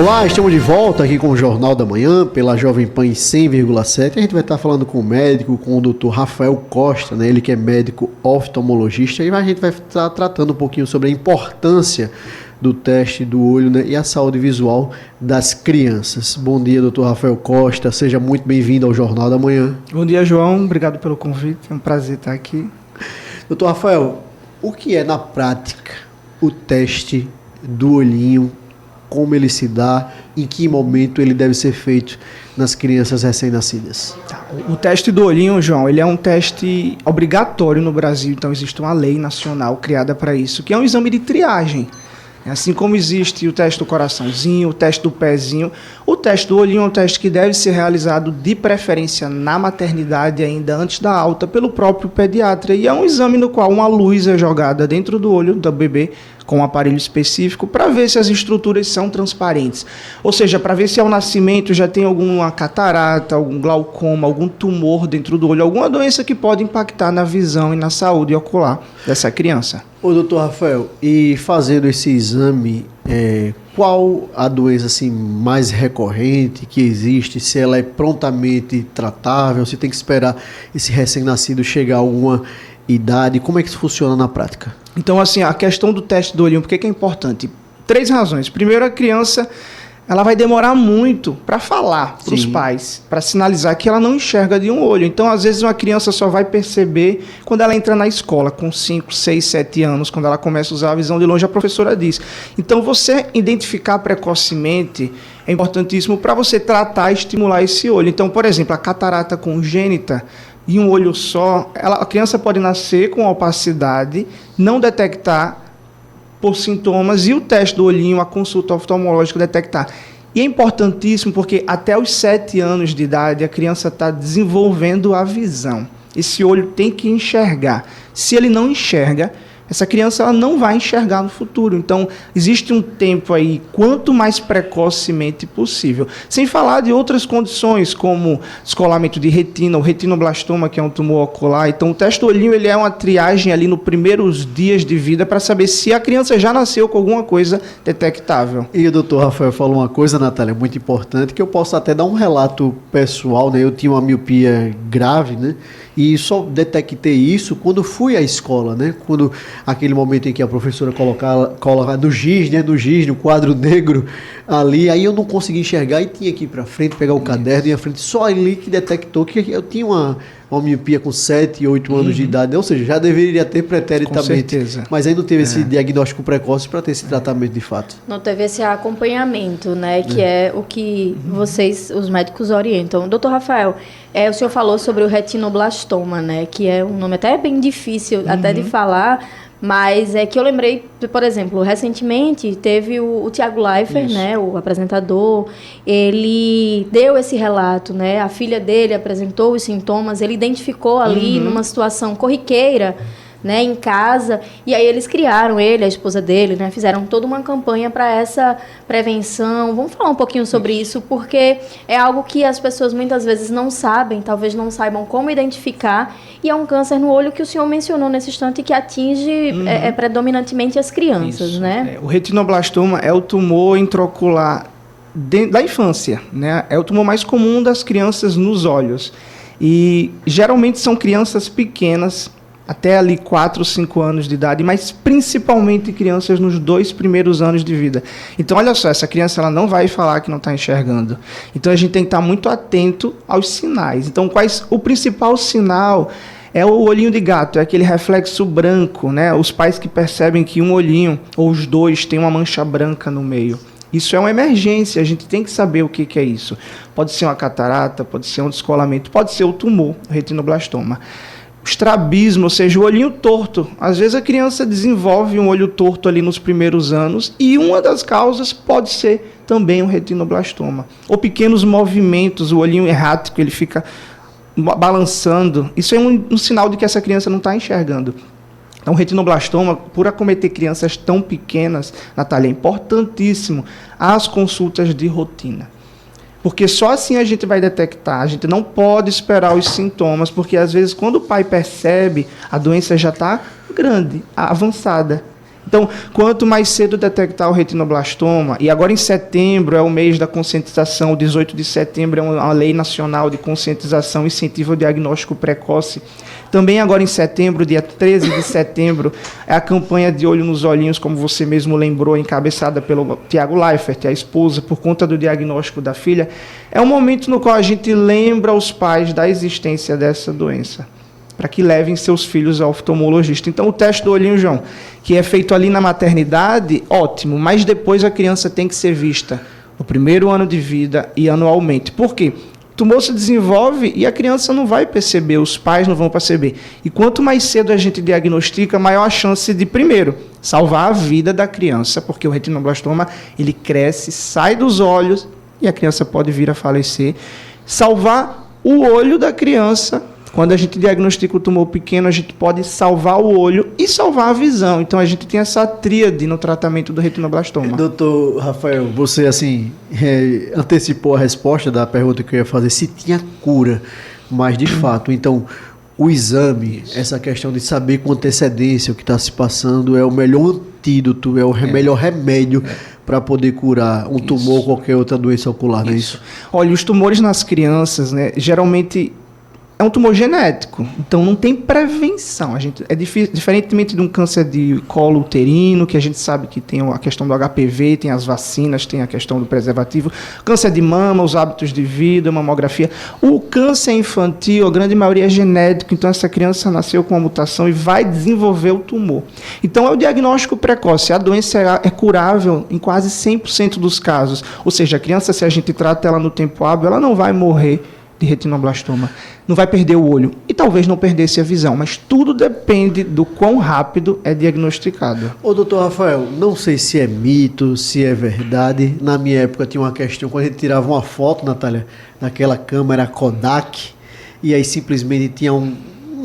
Olá, estamos de volta aqui com o Jornal da Manhã, pela Jovem Pan em 100,7. A gente vai estar falando com o médico, com o Dr. Rafael Costa, né? Ele que é médico oftalmologista, e a gente vai estar tratando um pouquinho sobre a importância do teste do olho, né? E a saúde visual das crianças. Bom dia, Dr. Rafael Costa, seja muito bem-vindo ao Jornal da Manhã. Bom dia, João, obrigado pelo convite, é um prazer estar aqui. Dr. Rafael, o que é na prática o teste do olhinho? Como ele se dá, em que momento ele deve ser feito nas crianças recém-nascidas? O teste do olhinho, João, ele é um teste obrigatório no Brasil, então existe uma lei nacional criada para isso, que é um exame de triagem. Assim como existe o teste do coraçãozinho, o teste do pezinho, o teste do olhinho é um teste que deve ser realizado de preferência na maternidade, ainda antes da alta, pelo próprio pediatra. E é um exame no qual uma luz é jogada dentro do olho do bebê, com um aparelho específico, para ver se as estruturas são transparentes. Ou seja, para ver se ao nascimento já tem alguma catarata, algum glaucoma, algum tumor dentro do olho, alguma doença que pode impactar na visão e na saúde ocular dessa criança. Ô, doutor Rafael, e fazendo esse exame, qual a doença assim, mais recorrente que existe? Se ela é prontamente tratável, se tem que esperar esse recém-nascido chegar a alguma idade? Como é que isso funciona na prática? Então, assim, a questão do teste do olhinho, por que é importante? 3 razões. Primeiro, a criança ela vai demorar muito para falar para os pais, para sinalizar que ela não enxerga de um olho. Então, às vezes, uma criança só vai perceber quando ela entra na escola, com 5, 6, 7 anos, quando ela começa a usar a visão de longe, a professora diz. Então, você identificar precocemente é importantíssimo para você tratar e estimular esse olho. Então, por exemplo, a catarata congênita, e um olho só, a criança pode nascer com opacidade, não detectar por sintomas, e o teste do olhinho, a consulta oftalmológica detectar. E é importantíssimo porque até os 7 anos de idade a criança está desenvolvendo a visão. Esse olho tem que enxergar. Se ele não enxerga, essa criança ela não vai enxergar no futuro. Então, existe um tempo aí, quanto mais precocemente possível. Sem falar de outras condições, como descolamento de retina, o retinoblastoma, que é um tumor ocular. Então, o teste do olhinho ele é uma triagem ali nos primeiros dias de vida para saber se a criança já nasceu com alguma coisa detectável. E o doutor Rafael falou uma coisa, Natália, muito importante, que eu posso até dar um relato pessoal, né? Eu tinha uma miopia grave, né? E só detectei isso quando fui à escola, né? Quando aquele momento em que a professora coloca no giz, né? No giz, no quadro negro ali, aí eu não consegui enxergar e tinha que ir para frente, pegar o caderno e ir à frente. Só ali que detectou que eu tinha uma miopia com 7, 8 anos de idade, ou seja, já deveria ter preternitamente. Com certeza. Mas aí não teve esse diagnóstico precoce para ter esse tratamento de fato. Não teve esse acompanhamento, né? Que é o que vocês, os médicos, orientam. Doutor Rafael, o senhor falou sobre o retinoblastoma, né? Que é um nome até bem difícil até de falar, mas é que eu lembrei, por exemplo, recentemente teve o Thiago Leifert, né, o apresentador, ele deu esse relato, né, a filha dele apresentou os sintomas, ele identificou ali numa situação corriqueira, né, em casa, e aí eles criaram, ele, a esposa dele, né, fizeram toda uma campanha para essa prevenção. Vamos falar um pouquinho sobre isso, porque é algo que as pessoas muitas vezes não sabem, talvez não saibam como identificar, e é um câncer no olho que o senhor mencionou nesse instante que atinge predominantemente as crianças, isso, né? O retinoblastoma é o tumor intraocular da infância, né? É o tumor mais comum das crianças nos olhos, e geralmente são crianças pequenas, até ali 4, 5 anos de idade, mas principalmente crianças nos 2 primeiros anos de vida. Então, olha só, essa criança ela não vai falar que não está enxergando. Então, a gente tem que estar muito atento aos sinais. Então, o principal sinal é o olhinho de gato, é aquele reflexo branco, né? Os pais que percebem que um olhinho, ou os dois, tem uma mancha branca no meio. Isso é uma emergência, a gente tem que saber o que é isso. Pode ser uma catarata, pode ser um descolamento, pode ser o tumor, o retinoblastoma. Estrabismo, ou seja, o olhinho torto. Às vezes a criança desenvolve um olho torto ali nos primeiros anos e uma das causas pode ser também um retinoblastoma. Ou pequenos movimentos, o olhinho errático, ele fica balançando. Isso é um sinal de que essa criança não está enxergando. Então, o retinoblastoma, por acometer crianças tão pequenas, Natália, é importantíssimo as consultas de rotina. Porque só assim a gente vai detectar. A gente não pode esperar os sintomas, porque às vezes quando o pai percebe, a doença já está grande, avançada. Então, quanto mais cedo detectar o retinoblastoma, e agora em setembro é o mês da conscientização, o 18 de setembro é uma lei nacional de conscientização e incentivo ao diagnóstico precoce. Também agora em setembro, dia 13 de setembro, é a campanha de Olho nos Olhinhos, como você mesmo lembrou, encabeçada pelo Tiago Leifert, a esposa, por conta do diagnóstico da filha. É um momento no qual a gente lembra os pais da existência dessa doença, para que levem seus filhos ao oftalmologista. Então, o teste do olhinho, João, que é feito ali na maternidade, ótimo, mas depois a criança tem que ser vista no primeiro ano de vida e anualmente. Por quê? O tumor se desenvolve e a criança não vai perceber, os pais não vão perceber. E quanto mais cedo a gente diagnostica, maior a chance de, primeiro, salvar a vida da criança, porque o retinoblastoma, ele cresce, sai dos olhos e a criança pode vir a falecer. Salvar o olho da criança. Quando a gente diagnostica o tumor pequeno, a gente pode salvar o olho e salvar a visão. Então, a gente tem essa tríade no tratamento do retinoblastoma. Doutor Rafael, você assim antecipou a resposta da pergunta que eu ia fazer, se tinha cura, mas de fato, então, o exame, essa questão de saber com antecedência o que está se passando é o melhor antídoto, é o melhor remédio para poder curar um tumor ou qualquer outra doença ocular, não é isso? Olha, os tumores nas crianças, né, geralmente é um tumor genético, então não tem prevenção. Diferentemente de um câncer de colo uterino, que a gente sabe que tem a questão do HPV, tem as vacinas, tem a questão do preservativo, câncer de mama, os hábitos de vida, mamografia. O câncer infantil, a grande maioria é genético, então essa criança nasceu com uma mutação e vai desenvolver o tumor. Então é o diagnóstico precoce. A doença é curável em quase 100% dos casos. Ou seja, a criança, se a gente trata ela no tempo hábil, ela não vai morrer de retinoblastoma, não vai perder o olho e talvez não perdesse a visão, mas tudo depende do quão rápido é diagnosticado. Ô, doutor Rafael, não sei se é mito, se é verdade. Na minha época tinha uma questão, quando a gente tirava uma foto, Natália, naquela câmera Kodak, e aí simplesmente tinha um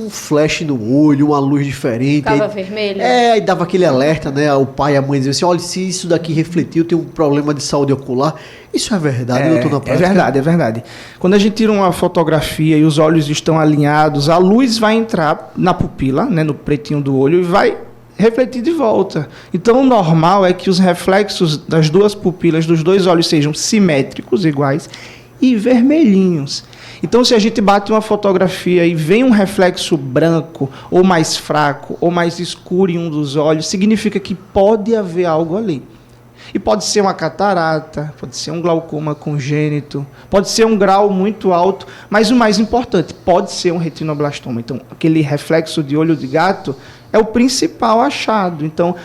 flash no olho, uma luz diferente. Ficava vermelho? Aí dava aquele alerta, né? O pai e a mãe diziam assim, olha, se isso daqui refletiu, tem um problema de saúde ocular. Isso é verdade, doutor, na prática? É verdade. Quando a gente tira uma fotografia e os olhos estão alinhados, a luz vai entrar na pupila, né, no pretinho do olho, e vai refletir de volta. Então, o normal é que os reflexos das duas pupilas, dos dois olhos, sejam simétricos, iguais, e vermelhinhos. Então, se a gente bate uma fotografia e vem um reflexo branco, ou mais fraco, ou mais escuro em um dos olhos, significa que pode haver algo ali. E pode ser uma catarata, pode ser um glaucoma congênito, pode ser um grau muito alto, mas o mais importante, pode ser um retinoblastoma. Então, aquele reflexo de olho de gato é o principal achado. Então,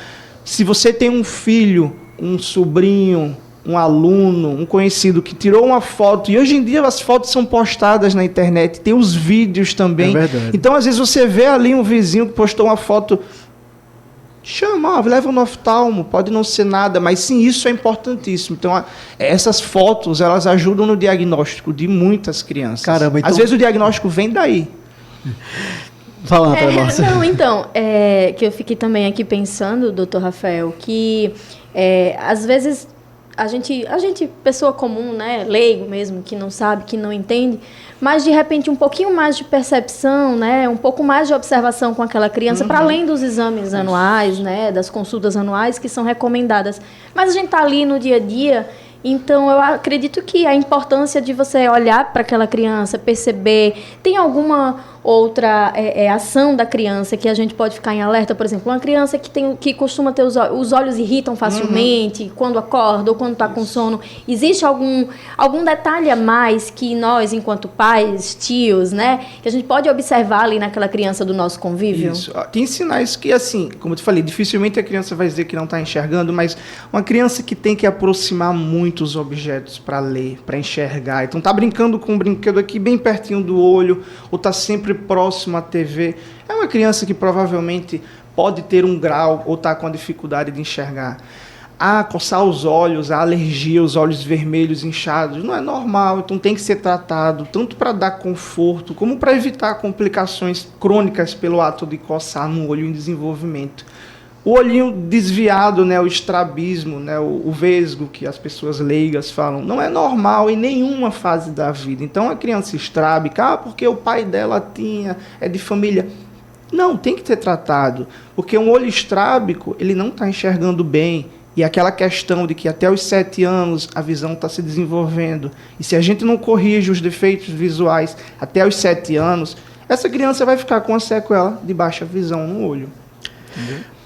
se você tem um filho, um sobrinho, um aluno, um conhecido que tirou uma foto, e hoje em dia as fotos são postadas na internet, tem os vídeos também. É verdade. Então, às vezes, você vê ali um vizinho que postou uma foto, chama, leva no oftalmo, pode não ser nada, mas sim, isso é importantíssimo. Então, essas fotos, elas ajudam no diagnóstico de muitas crianças. Caramba, então... Às vezes o diagnóstico vem daí. Fala, Natália. Não, então, que eu fiquei também aqui pensando, doutor Rafael, que às vezes a gente, pessoa comum, né, leigo mesmo, que não sabe, que não entende, mas de repente um pouquinho mais de percepção, né, um pouco mais de observação com aquela criança, para além dos exames anuais, né, das consultas anuais que são recomendadas. Mas a gente está ali no dia a dia, então eu acredito que a importância de você olhar para aquela criança, perceber, tem alguma outra ação da criança que a gente pode ficar em alerta, por exemplo, uma criança que costuma ter os olhos irritam facilmente quando acorda ou quando está com sono, existe algum detalhe a mais que nós, enquanto pais, tios, né, que a gente pode observar ali naquela criança do nosso convívio? Isso. Tem sinais que, assim, como eu te falei, dificilmente a criança vai dizer que não está enxergando, mas uma criança que tem que aproximar muito os objetos para ler, para enxergar, então está brincando com um brinquedo aqui bem pertinho do olho, ou está sempre próximo à TV, é uma criança que provavelmente pode ter um grau ou está com a dificuldade de enxergar. Coçar os olhos, a alergia, os olhos vermelhos, inchados, não é normal, então tem que ser tratado, tanto para dar conforto, como para evitar complicações crônicas pelo ato de coçar no olho em desenvolvimento. O olhinho desviado, né, o estrabismo, né, o vesgo, que as pessoas leigas falam, não é normal em nenhuma fase da vida. Então, a criança estrábica, porque o pai dela tinha, é de família. Não, tem que ter tratado, porque um olho estrábico, ele não está enxergando bem, e aquela questão de que até os 7 anos a visão está se desenvolvendo, e se a gente não corrige os defeitos visuais até os 7 anos, essa criança vai ficar com uma sequela de baixa visão no olho.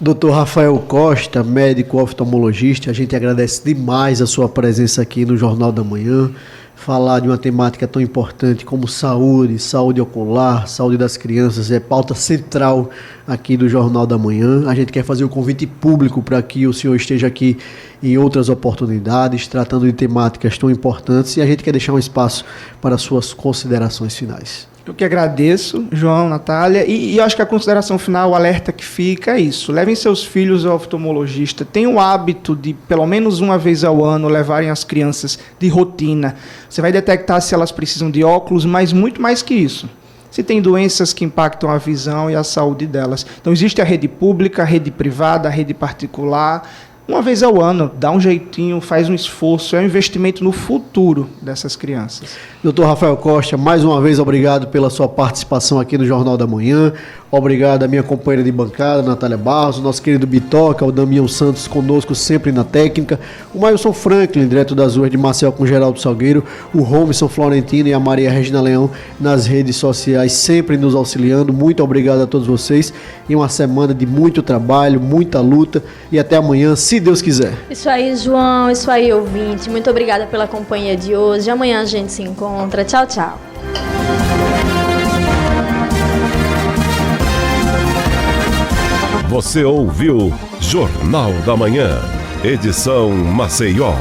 Dr. Rafael Costa, médico oftalmologista, a gente agradece demais a sua presença aqui no Jornal da Manhã. Falar de uma temática tão importante como saúde, saúde ocular, saúde das crianças, é pauta central aqui do Jornal da Manhã. A gente quer fazer o convite público para que o senhor esteja aqui em outras oportunidades, tratando de temáticas tão importantes, e a gente quer deixar um espaço para suas considerações finais. Eu que agradeço, João, Natália, e eu acho que a consideração final, o alerta que fica é isso. Levem seus filhos ao oftalmologista. Tenham o hábito de, pelo menos uma vez ao ano, levarem as crianças de rotina. Você vai detectar se elas precisam de óculos, mas muito mais que isso. Se tem doenças que impactam a visão e a saúde delas. Então, existe a rede pública, a rede privada, a rede particular. Uma vez ao ano, dá um jeitinho, faz um esforço, é um investimento no futuro dessas crianças. Dr. Rafael Costa, mais uma vez obrigado pela sua participação aqui no Jornal da Manhã. Obrigado à minha companheira de bancada, Natália Barros, nosso querido Bitoca, o Damião Santos conosco sempre na técnica, o Mailson Franklin, direto das ruas de Maceió com Geraldo Salgueiro, o Robson Florentino e a Maria Regina Leão nas redes sociais, sempre nos auxiliando. Muito obrigado a todos vocês e uma semana de muito trabalho, muita luta, e até amanhã, se Deus quiser. Isso aí, João, isso aí, ouvinte. Muito obrigada pela companhia de hoje. Amanhã a gente se encontra. Tchau, tchau. Você ouviu Jornal da Manhã, edição Maceió.